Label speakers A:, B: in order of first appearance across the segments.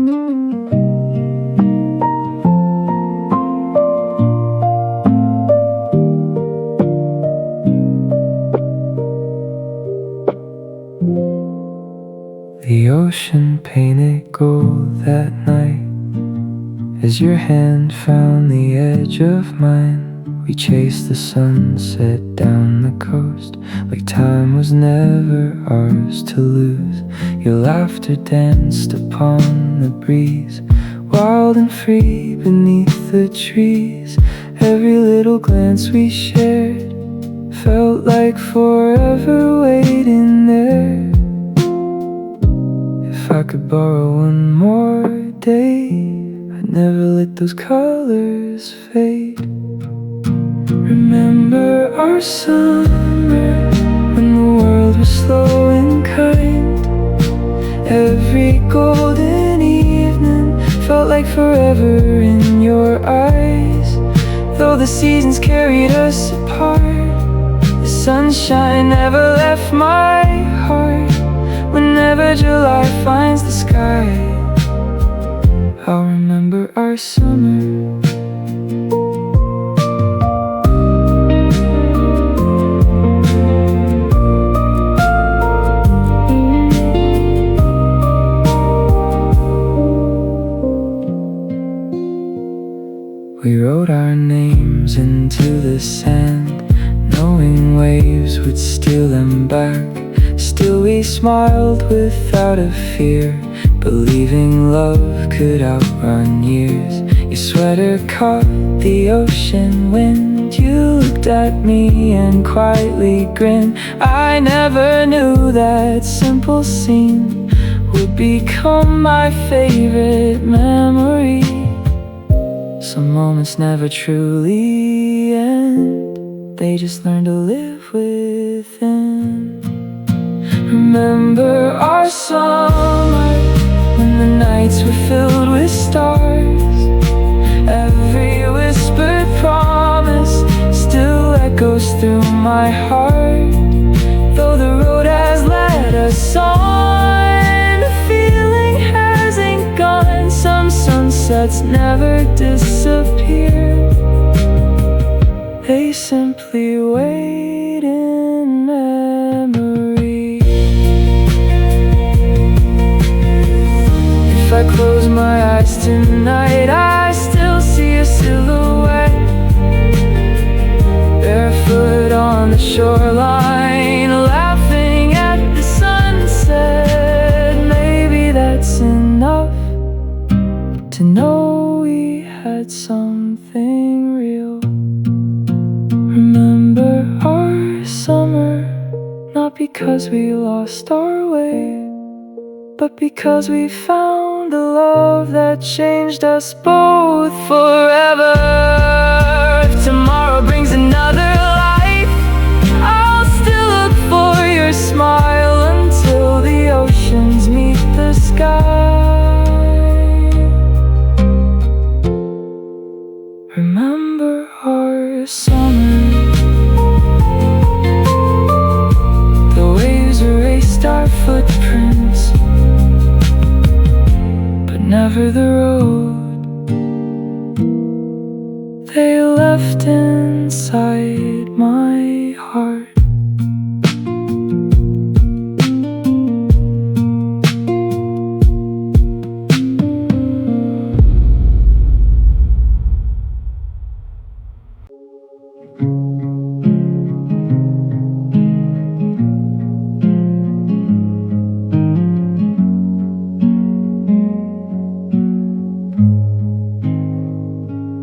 A: The ocean painted gold that night as your hand found the edge of mine. We chased the sunset down the coast like time was never ours to lose. Your laughter danced upon the breeze, wild and free beneath the trees. Every little glance we shared felt like forever waiting there. If I could borrow one more day, I'd never let those colors fade. Remember our summer, when the world was slow and kind. Every golden evening felt like forever in your eyes. Though the seasons carried us apart, the sunshine never left my heart. Whenever July finds the sky, I'll remember our summer. We wrote our names into the sand, knowing waves would steal them back. Still we smiled without a fear, believing love could outrun years. Your sweater caught the ocean wind. You looked at me and quietly grinned. I never knew that simple scene would become my favorite memory. Some moments never truly end, they just learn to live within. Remember our summer, when the nights were filled with stars. Every whispered promise still echoes through my heart. Though the road has led us on, the feeling hasn't gone. Some sunsets never disappear, they simply wait in memory. If I close my eyes tonight, I still see a silhouette, barefoot on the shoreline, laughing at the sunset. Maybe that's enough to know we had something real. Remember our summer, not because we lost our way, but because we found a love that changed us both forever. If tomorrow brings another life, I'll still look for your smile until the oceans meet the sky. Remember our summer, the waves erased our footprints, never the road they left inside my heart.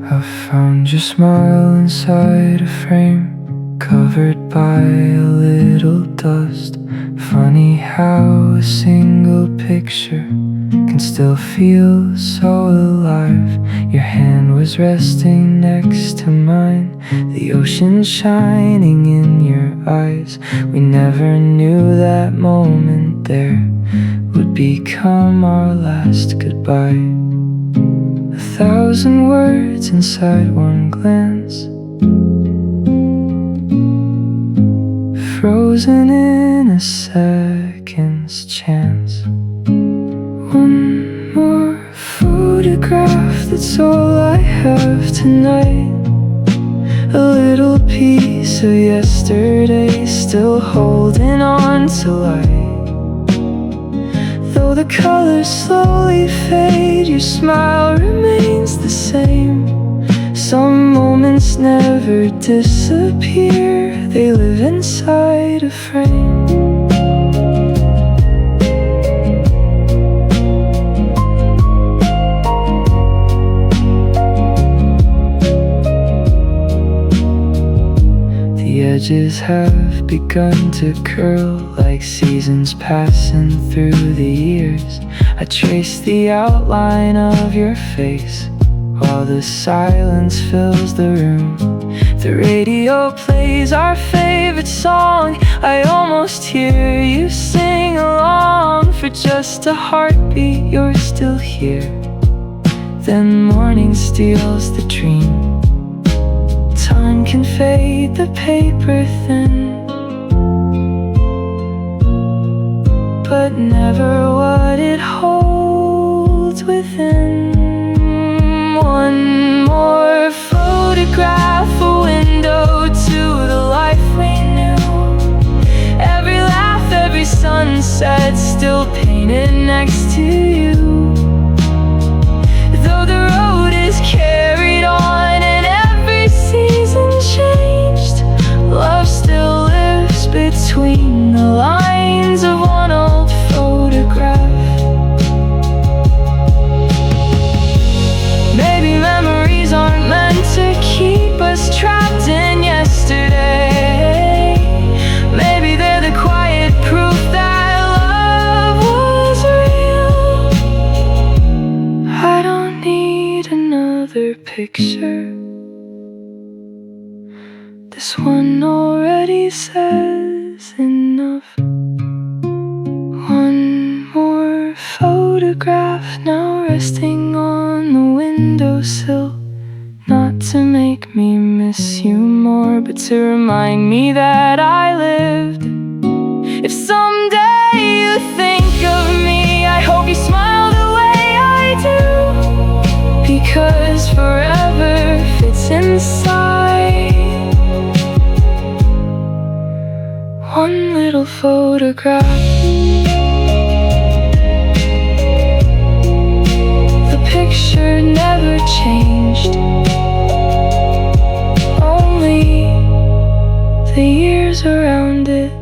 A: I found your smile inside a frame, covered by a little dust. Funny how a single picture can still feel so alive. Your hand was resting next to mine, the ocean shining in your eyes. We never knew that moment there would become our last goodbye. 1,000 words inside one glance, frozen in a second's chance. One more photograph, that's all I have tonight. A little piece of yesterday, still holding on to light. Though the colors slowly fade, your smile remains the same. Some moments never disappear, they live inside a frame. The edges have begun to curl like seasons passing through the years. I trace the outline of your face while the silence fills the room. The radio plays our favorite song. I almost hear you sing along. For just a heartbeat, you're still here. Then morning steals the dream. Time can fade the paper thin, but never what it holds within. One more photograph, a window to the life we knew. Every laugh, every sunset, still painted next to you. Though the road is carried on and every season changed, love still lives between the lines of one old photograph. Maybe memories aren't meant to keep us trapped in yesterday. Maybe they're the quiet proof that love was real. I don't need another picture. This one already says enough. One more photograph, now resting on the windowsill. Not to make me miss you more, but to remind me that I lived. If someday you think of me, I hope you smile the way I do, because forever fits inside one little photograph. The picture never changed, only the years around it.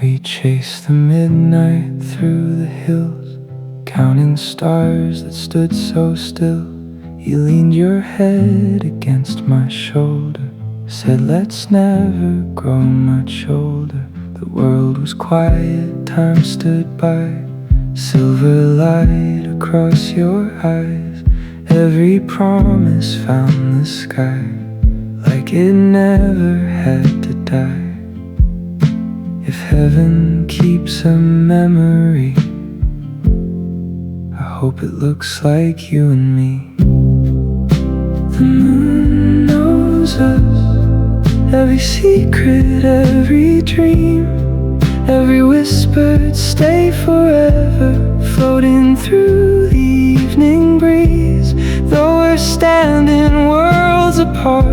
A: We chased the midnight through the hills, counting stars that stood so still. You leaned your head against my shoulder, said let's never grow much older. The world was quiet, time stood by, silver light across your eyes. Every promise found the sky, like it never had to die. If heaven keeps a memory, I hope it looks like you and me. The moon knows us, every secret, every dream, every whispered stay forever, floating through the evening breeze. Though we're standing worlds apart,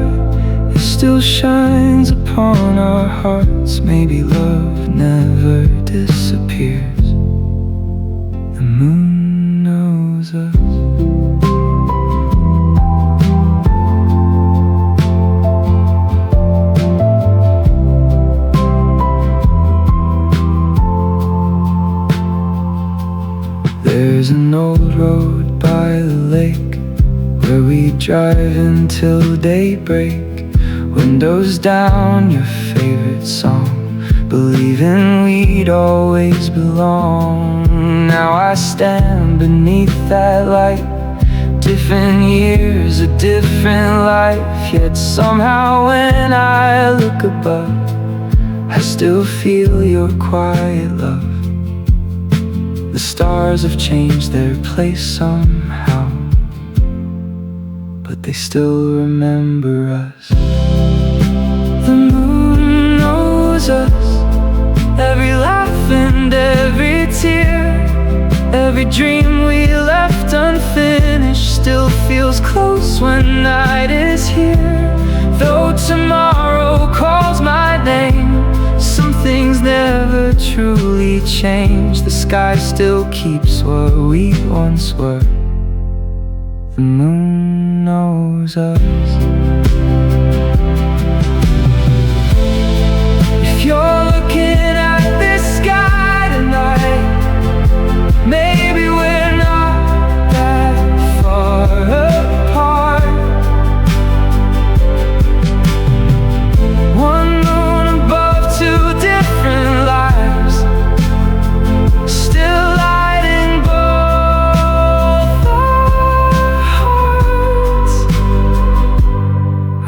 A: it still shines upon our hearts. Maybe love never disappears. The moon knows us. There's an old road by the lake where we drive until daybreak. Windows down, your favorite song, believing we'd always belong. Now I stand beneath that light, different years, a different life, yet somehow when I look above, I still feel your quiet love. The stars have changed their place somehow, but they still remember us. The moon knows us, every laugh and every tear. Every dream we left unfinished still feels close when night is here. Though tomorrow calls my name, some things never truly change. The sky still keeps what we once were. The moon knows us. If you're looking at this sky tonight, maybe we're not that far apart. One moon above, two different lives, still lighting both our hearts.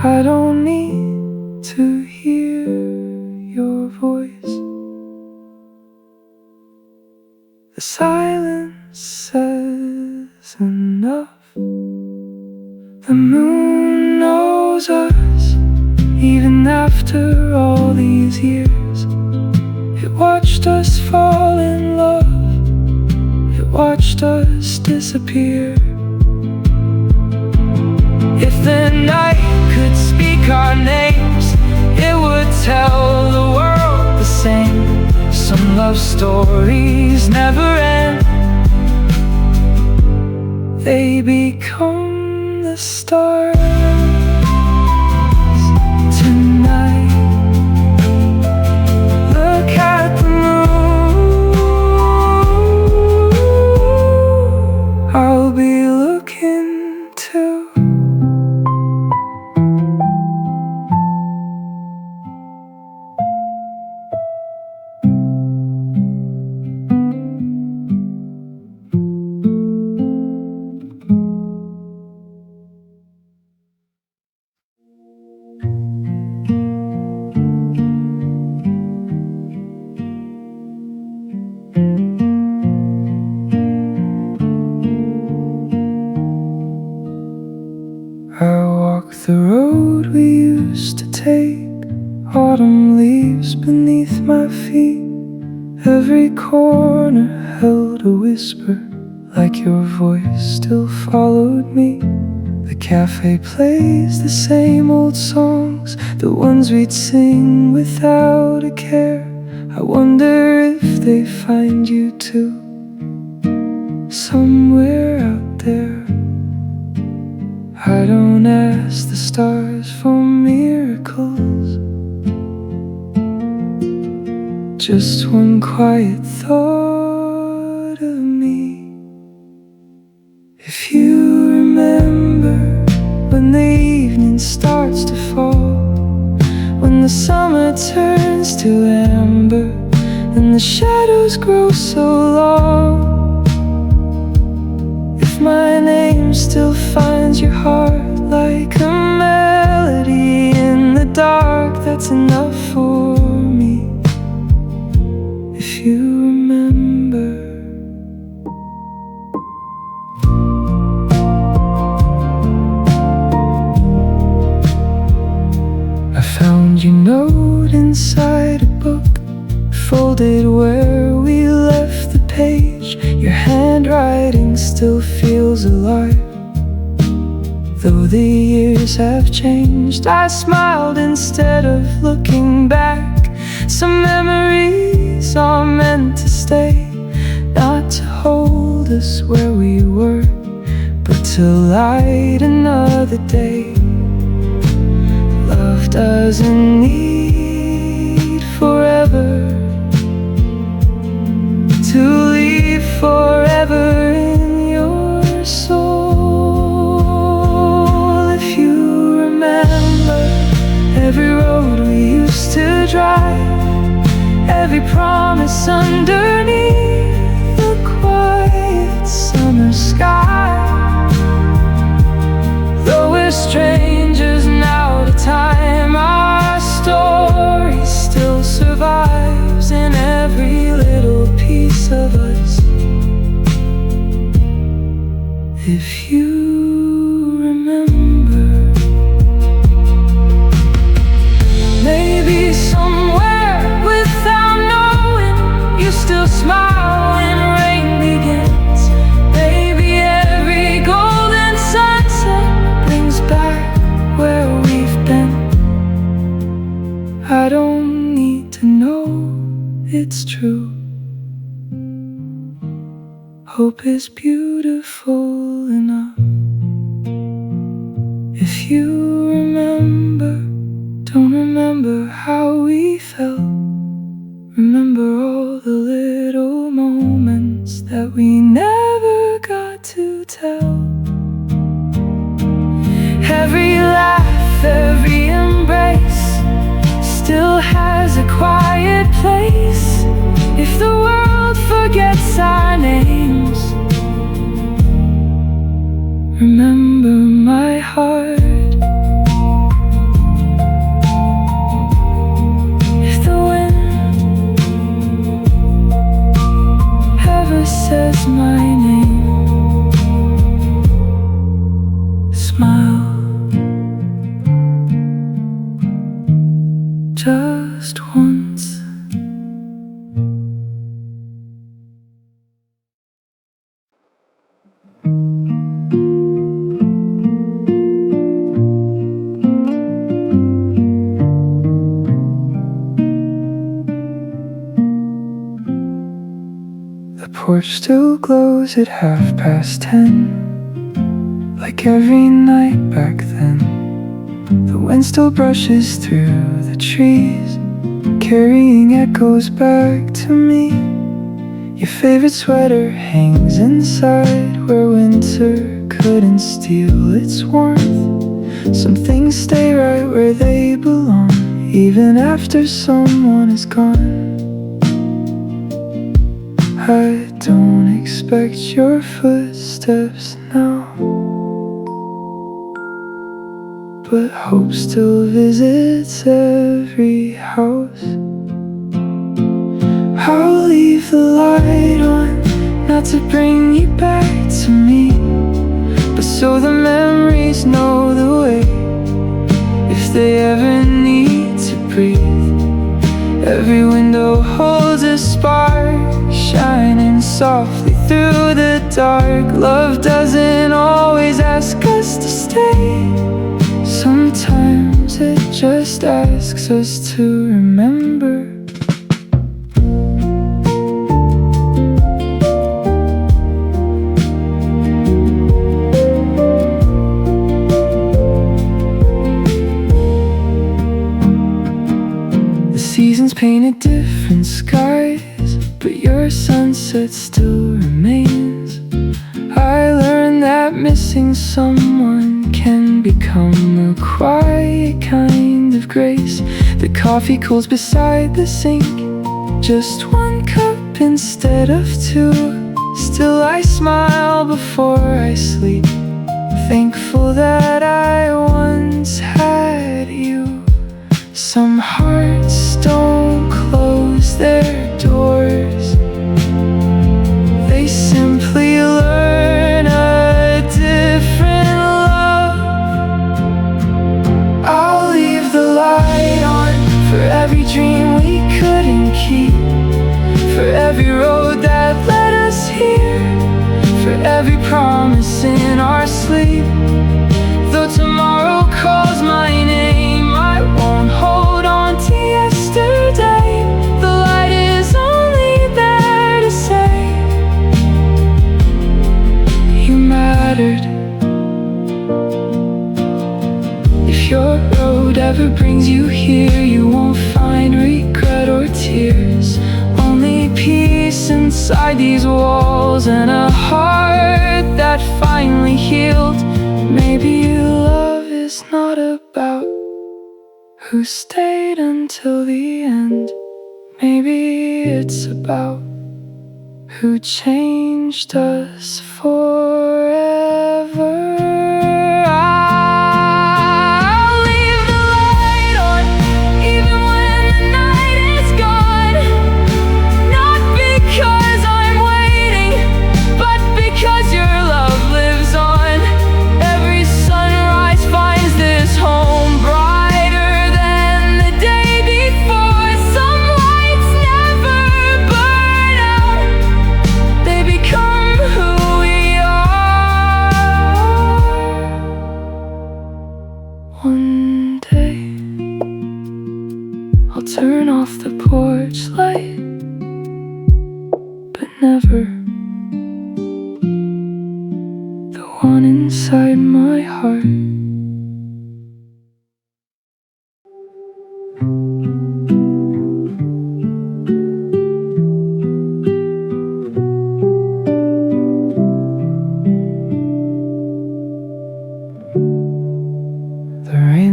A: I don't need to hear your voice. The silence says enough. The moon knows us, even after all these years. It watched us fall in love, it watched us disappear. If the night could speak our names, it would tell the world the same. Some love stories never end, they become the stars tonight. Look at the moon, I'll be looking too. I walk the road we used to take, autumn leaves beneath my feet. Every corner held a whisper, like your voice still followed me. The cafe plays the same old songs, the ones we'd sing without a care. I wonder if they find you too, somewhere out there. I don't ask the stars for miracles, just one quiet thought of me. If you remember when the evening starts to fall, when the summer turns to amber and the shadows grow so long. If my name still finds your heart like a melody in the dark, that's enough for me. If you remember. I found your note inside a book, folded where we left the page. Your handwriting still feels alive, though the years have changed. I smiled instead of looking back. Some memories are meant to stay, not to hold us where we were, but to light another day. Love doesn't need forever to leave forever in your soul. If you remember every road we used to drive, every promise underneath the quiet summer sky. Though we're Hope is beautiful enough. If you remember, don't remember how we felt. Remember all the little moments that we never got to tell. Every laugh, every embrace still has a quiet place. If the world forgets our names, remember my heart. If the wind ever says my name, smile just once. The porch still glows at 10:30, like every night back then. The wind still brushes through the trees, carrying echoes back to me. Your favorite sweater hangs inside, where winter couldn't steal its warmth. Some things stay right where they belong, even after someone is gone. I don't expect your footsteps now, but hope still visits every house. I'll leave the light on, not to bring you back to me, but so the memories know the way, if they ever need to breathe. Every window holds a spark, shining softly through the dark. Love doesn't always ask us to stay. Sometimes it just asks us to remember. The seasons painted different skies, but your sunset still remains. I learned that missing someone can become a quiet kind of grace. The coffee cools beside the sink, just one cup instead of two. Still I smile before I sleep, thankful that I once had you. Some hearts don't close their doors, they simply learn a different love. I'll leave the light on for every dream we couldn't keep, for every road that led us here, for every promise in our sleep. Though tomorrow calls my name, I won't hold on to yesterday. The light is only there to say you mattered. If your road ever brings you here, you won't find regret or tears, only peace inside these walls and a heart that finally healed. Maybe love is not about who stayed until the end. Maybe it's about who changed us forever. I'll leave the light on even when the night is gone, not because I'm waiting, but because your love lives on. Every sunrise finds this home brighter than the day before. Some lights never burn out, they become who we are. One day I'll turn off the porch light, but never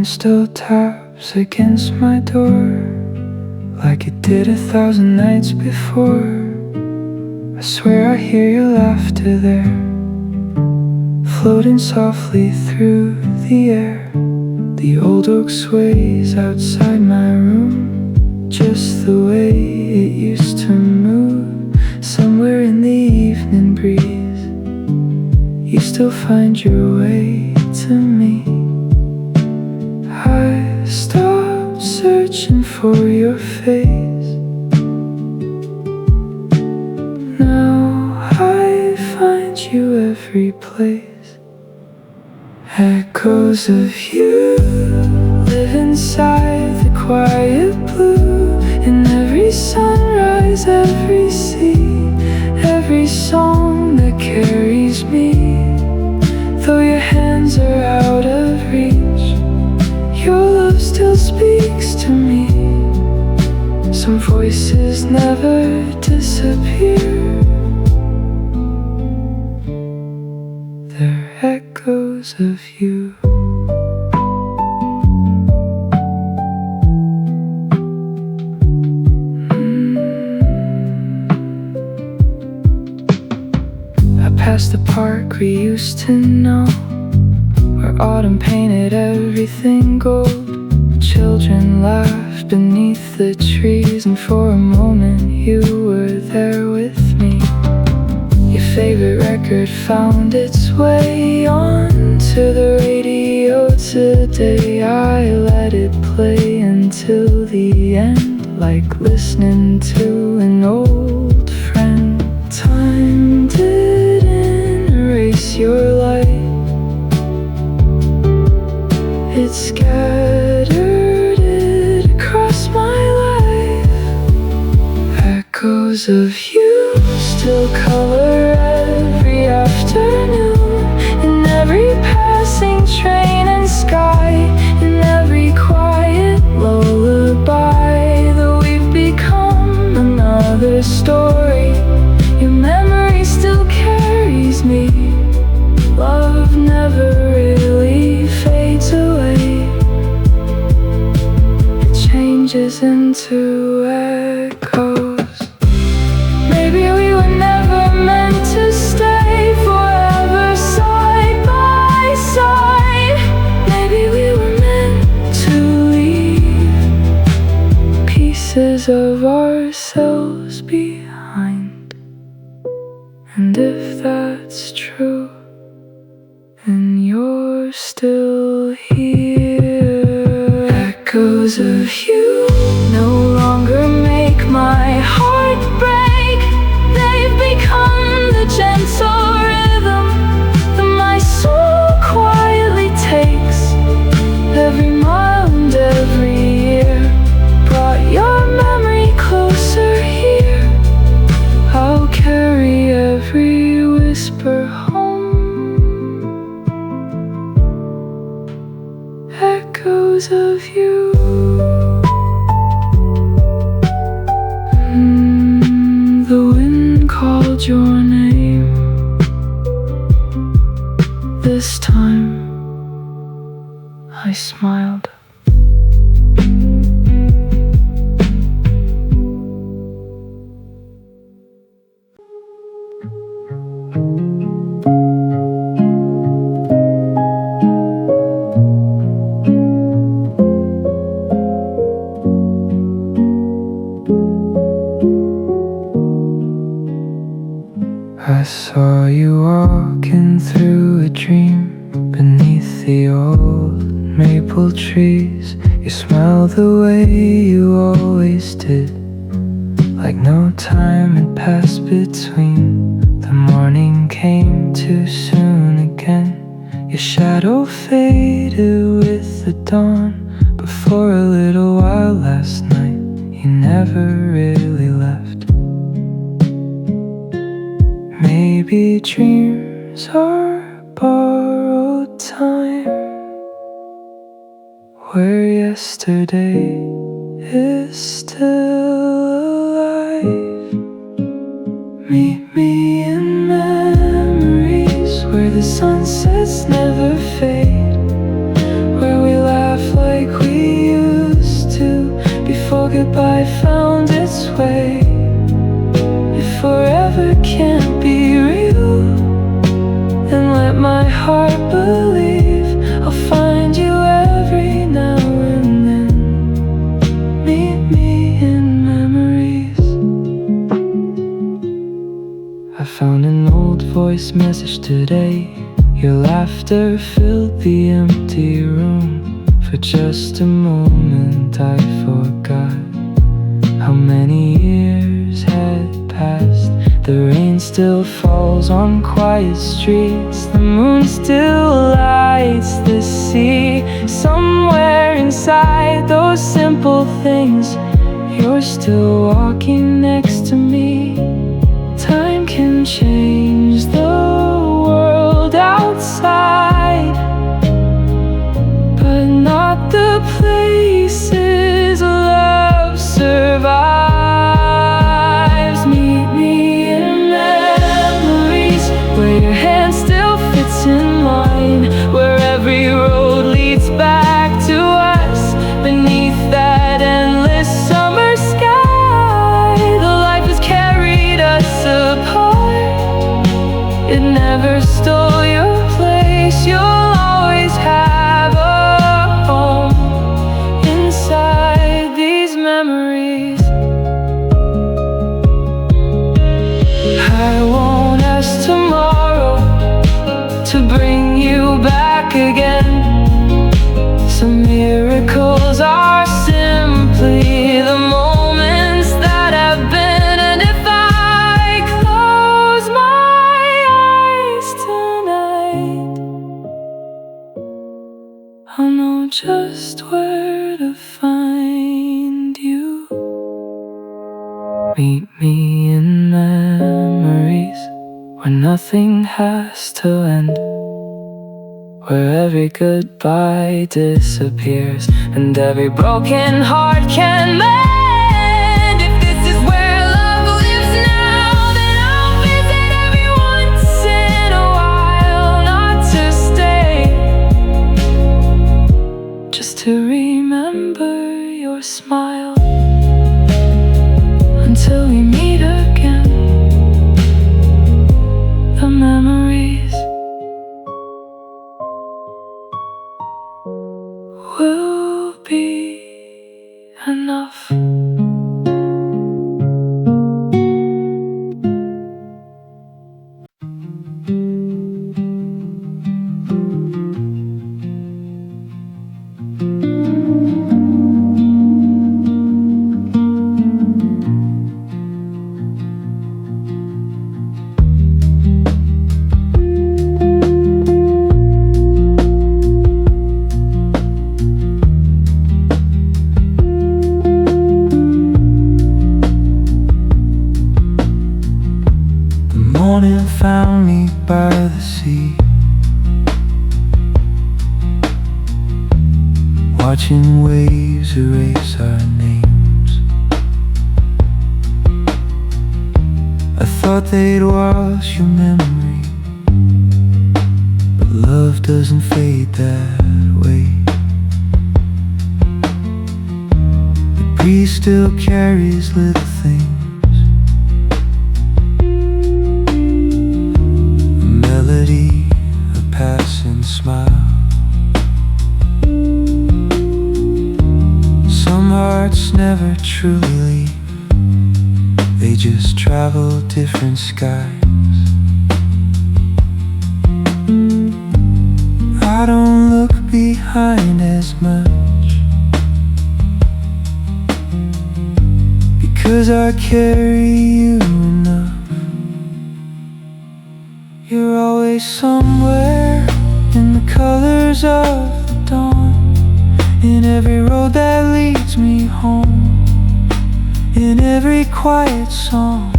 A: Rain still taps against my door like it did 1,000 nights before. I swear I hear your laughter there, floating softly through the air. The old oak sways outside my room, just the way it used to move. Somewhere in the evening breeze, you still find your way to me. I stopped searching for your face. Now I find you every place. Echoes of you live inside the quiet blue. In every sunrise, every sea, every song that carries me. Though your hands are out of reach, your love still speaks to me. Some voices never disappear. They're echoes of you. I passed the park we used to know, where autumn painted everything gold. Children laughed beneath the trees, and for a moment you were there with me. Your favorite record found its way onto the radio today. I let it play until the end, like listening to an old friend. Time didn't erase your light, it scattered it across my life. Echoes of you still color every afternoon, in every passing train and sky, in every quiet lullaby. Though we've become another story, your memory still carries me. Love never really fades away, it changes into echoes. Maybe we were never meant to stay forever side by side. Maybe we were meant to leave pieces of ourselves behind. And if that's true, then you're still here. Echoes of you no longer make my heart break. They've become the gentle rhythm that my soul quietly takes. Every mile and every year brought your memory closer here. I'll carry every whisper home. Echoes of you. The wind called your name. This time I smiled. I saw you walking through a dream beneath the old maple trees. You smiled the way you always did, like no time had passed between. The morning came too soon again. Your shadow faded with the dawn, but for a little while last night you never really left. Maybe dreams are borrowed time, where yesterday is still alive. Meet me in memories where the sunsets never fade, where we laugh yesterday. Your laughter filled the empty room. For just a moment I forgot how many years had passed. The rain still falls on quiet streets. The moon still lights the sea. Somewhere inside those simple things, you're still walking next to me. Time can change the world outside, but not the places love survives. Meet me in memories where your hand still fits in mine, where every road leads back to us beneath that endless summer sky. The life has carried us apart. It never stole your place. You'll always have a home inside these memories. I won't ask tomorrow to bring you back again. Some miracles are simply the moments that have been. And if I close my eyes tonight, I'll know just where to find you. Meet me in memories where nothing has to end, where every goodbye disappears and every broken heart can mend. If this is where love lives now, then I'll visit every once in a while. Not to stay, just to remember your smile. Until we meet again, the memories will be enough. Morning found me by the sea, watching waves erase our names. I thought they'd wash your memory, but love doesn't fade that way. The breeze still carries little things, a passing smile. Some hearts never truly leave, they just travel different skies. I don't look behind as much, because I carry you enough. You're always somewhere in the colors of the dawn, in every road that leads me home, in every quiet song.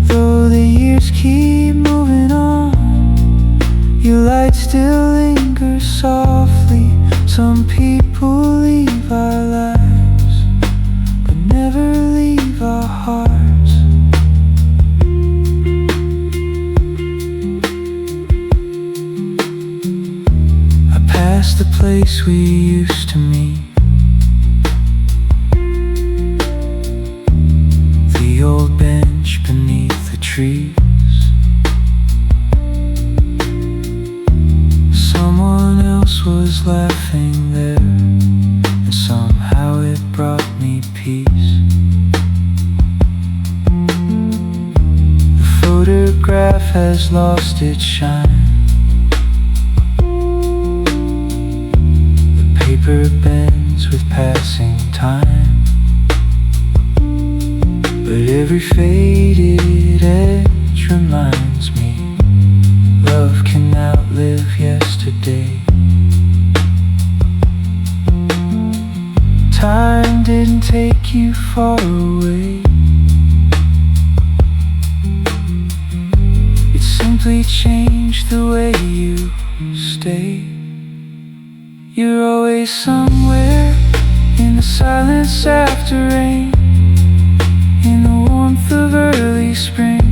A: Though the years keep moving on, your light still lingers softly. Some people leave our lives, but never leave our hearts. Past the place we used to meet, the old bench beneath the trees. Someone else was laughing there, and somehow it brought me peace. The photograph has has lost its shine. The paper bends with passing time, but every faded edge reminds me love can outlive yesterday. Time didn't take you far away. It simply changed the way you stay. You're always somewhere, in the silence after rain, in the warmth of early spring,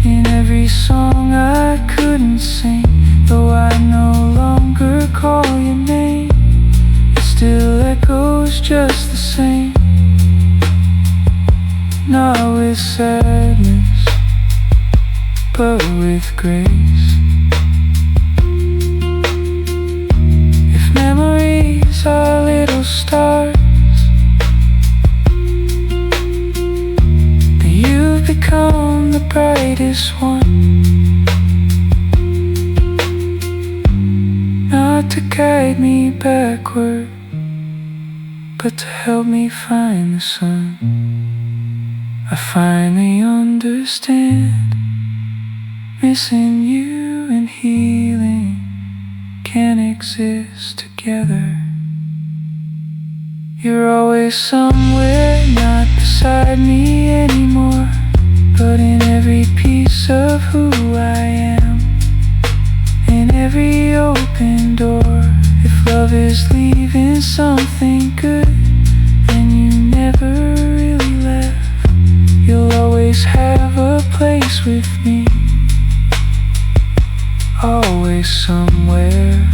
A: in every song I couldn't sing. Though I no longer call your name, it still echoes just the same. Not with sadness, but with grace. If memories are little stars, then you've become the brightest one. Not to guide me backward, but to help me find the sun. I finally understand, missing you and healing can't exist together. You're always somewhere, not beside me anymore, but in every piece of who I am, in every open door. If love is leaving something good, then you never really left. You'll always have a place with me, always somewhere.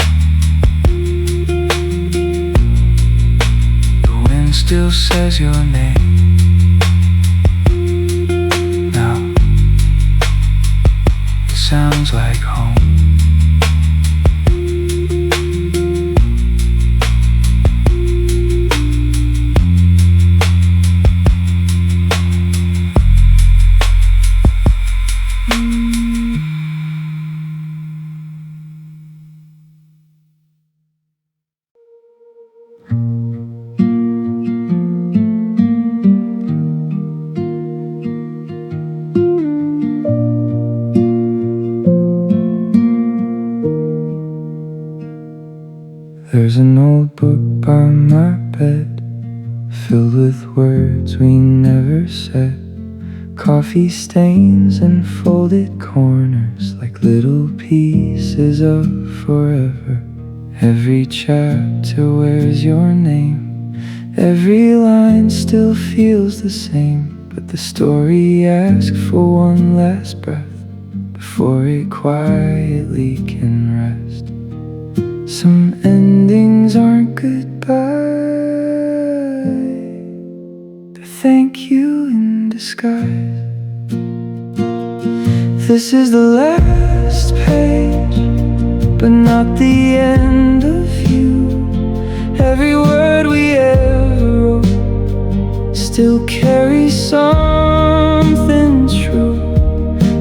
A: The wind still says your name. Now it sounds like home. There's an old book by my bed, filled with words we never said. Coffee stains and folded corners, like little pieces of forever. Every chapter wears your name, every line still feels the same, but the story asks for one last breath before it quietly can rest. Some endings aren't goodbye, they're thank you in disguise. This is the last page, but not the end of you. Every word we ever wrote still carries something true.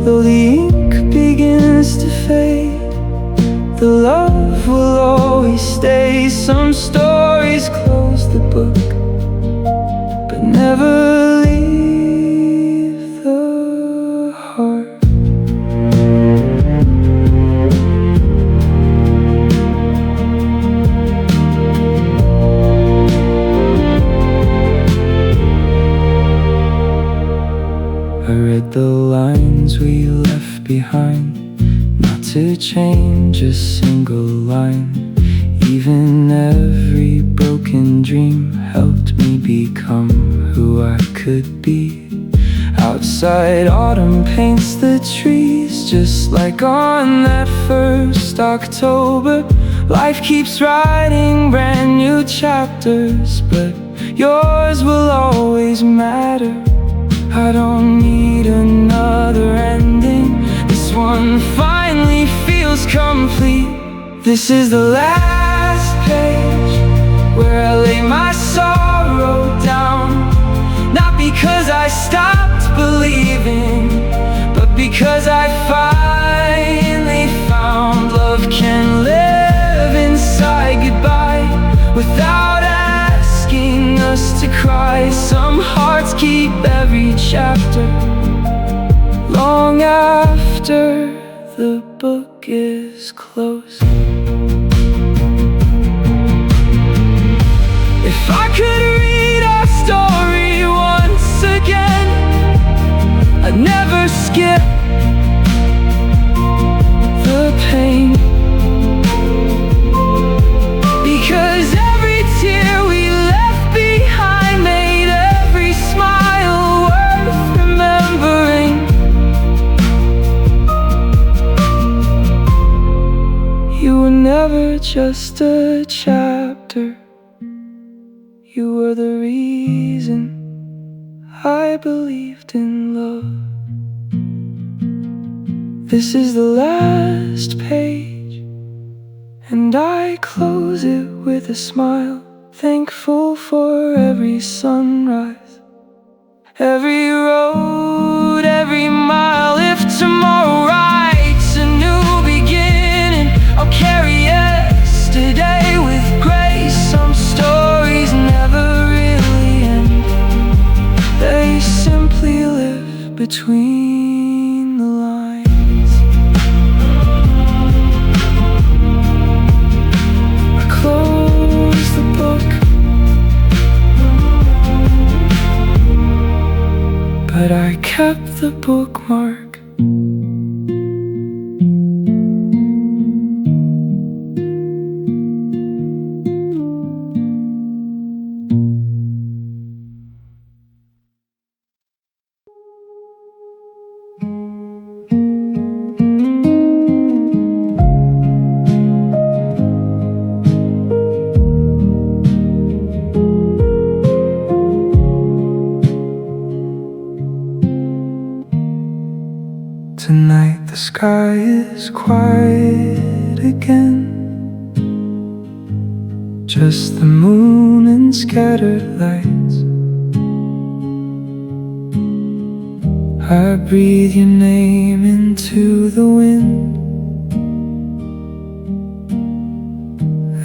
A: Though the ink begins to fade, the love will always stay. Some stories close the book, but never leave the heart. I read the lines we left behind, not to change a single line. Even every broken dream helped me become who I could be. Outside, autumn paints the trees, just like on that first October. Life keeps writing brand new chapters, but yours will always matter. I don't need another ending, this one finally feels complete. This is the last page where I lay my sorrow down, not because I stopped believing, but because I just a chapter. You were the reason I believed in love. This is the last page, and I close it with a smile, thankful for every sunrise, every road, every mile. If tomorrow writes a new beginning, I'll carry yesterday with grace. Some stories never really end, they simply live between the lines. I close the book, but I kept the bookmark. Tonight the sky is quiet again, just the moon and scattered lights. I breathe your name into the wind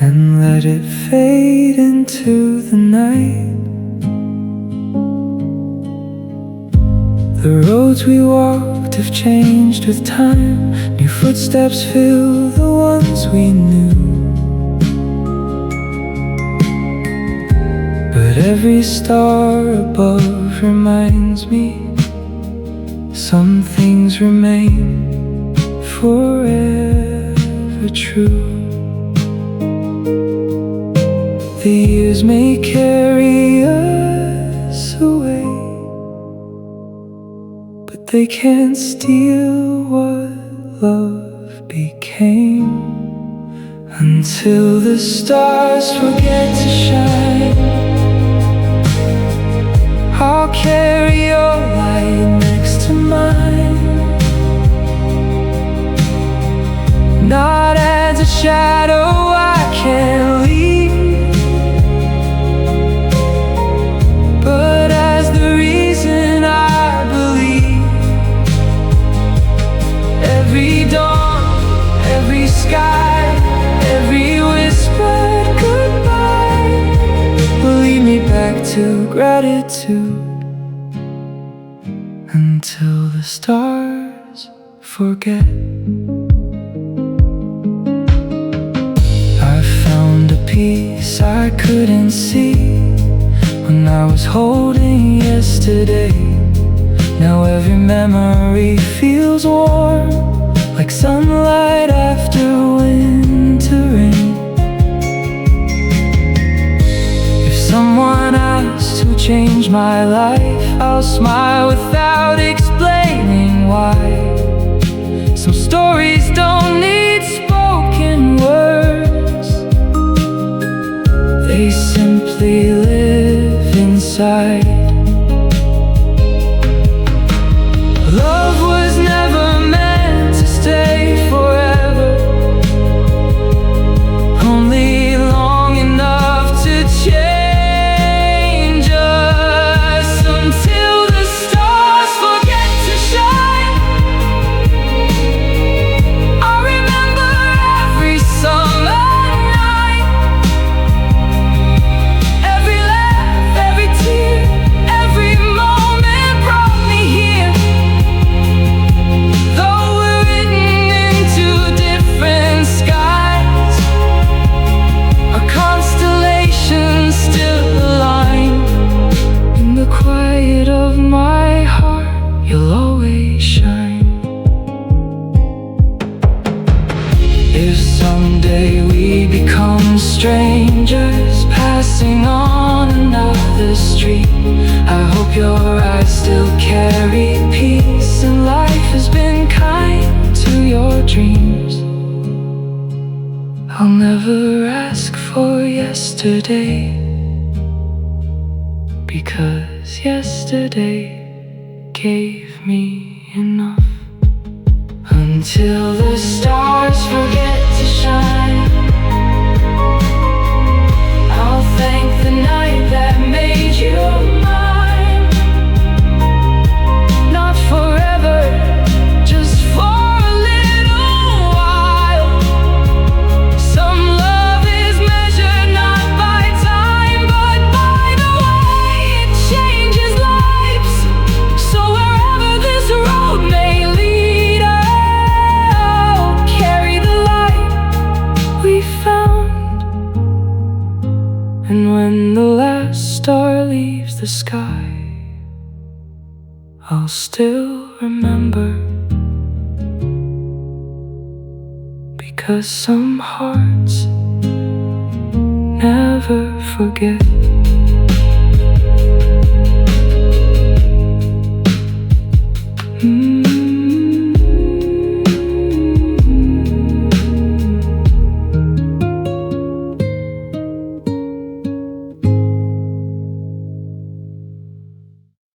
A: and let it fade into the night. The roads we walked have changed with time. New footsteps fill the ones we knew, but every star above reminds me some things remain forever true. The years may carry us away, but they can't steal what love became. Until the stars forget to shine, I'll carry your light next to mine, not as a shadow I can't leave, but as the reason I believe. Every dawn, every sky, every whispered goodbye will lead me back to gratitude. Until the stars forget, I found a peace I couldn't see when I was holding yesterday. Now every memory feels warm, like sunlight after winter rain. If someone asks who changed my life, I'll smile without explaining why. Some stories don't need spoken words, they simply live inside. Love was never meant to stay forever, only long enough to change us. Until the stars forget to shine, I'll remember every summer night, every laugh, every tear, every moment brought me here. Though we're written into different skies, our constellations still align. In the quiet of my heart, you'll always shine. If someday we become strangers, passing on another street, I hope your eyes still carry peace, and life has been kind to your dreams. I'll never ask for yesterday, because yesterday gave me enough. Until the stars forget to shine, I'll thank the night that made you mine. Not forever, just for a little while. Some love is measured not by time, but by the way it changes lives. So wherever this road may lead, I'll carry the light we found. And when the last star leaves the sky, I'll still remember, because some hearts never forget.